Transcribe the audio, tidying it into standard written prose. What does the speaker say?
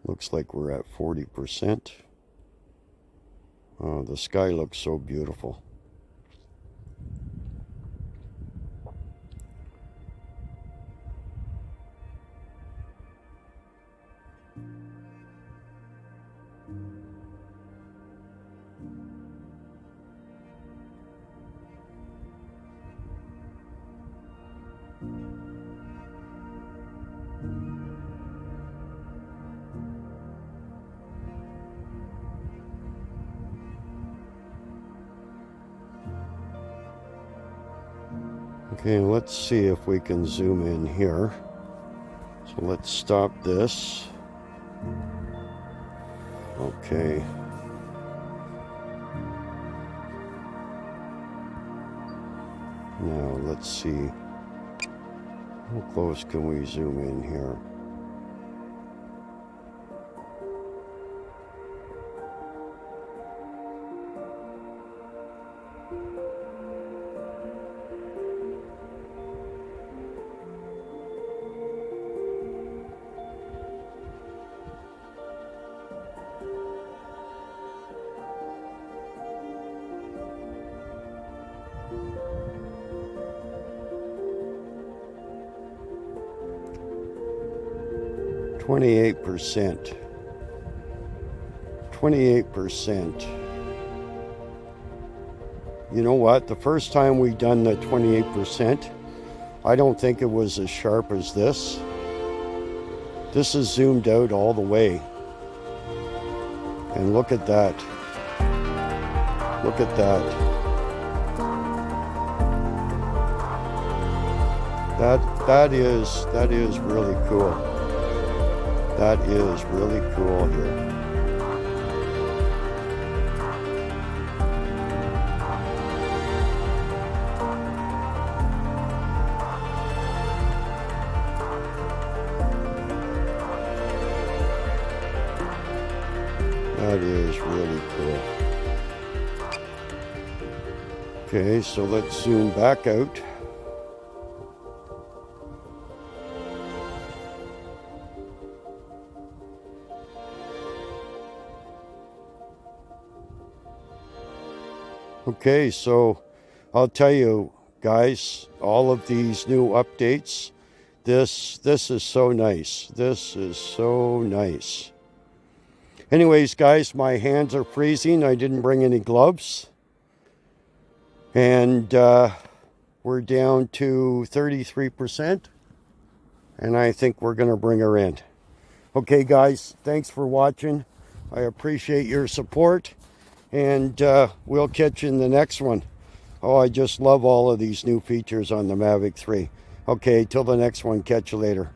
Looks like we're at 40%. The sky looks so beautiful. Okay, let's see if we can zoom in here. So let's stop this. Okay. Now let's see. How close can we zoom in here? Twenty-eight percent. 28%. You know what? The first time we done the 28%, I don't think it was as sharp as this. This is zoomed out all the way. And look at that. Look at that. That is really cool. That is really cool here. That is really cool. Okay, so let's zoom back out. Okay, so I'll tell you guys, all of these new updates, this is so nice. This is so nice. Anyways, guys, my hands are freezing. I didn't bring any gloves. And we're down to 33%. And I think we're going to bring her in. Okay, guys, thanks for watching. I appreciate your support. And we'll catch you in the next one. Oh, I just love all of these new features on the Mavic 3. Okay, till the next one. Catch you later.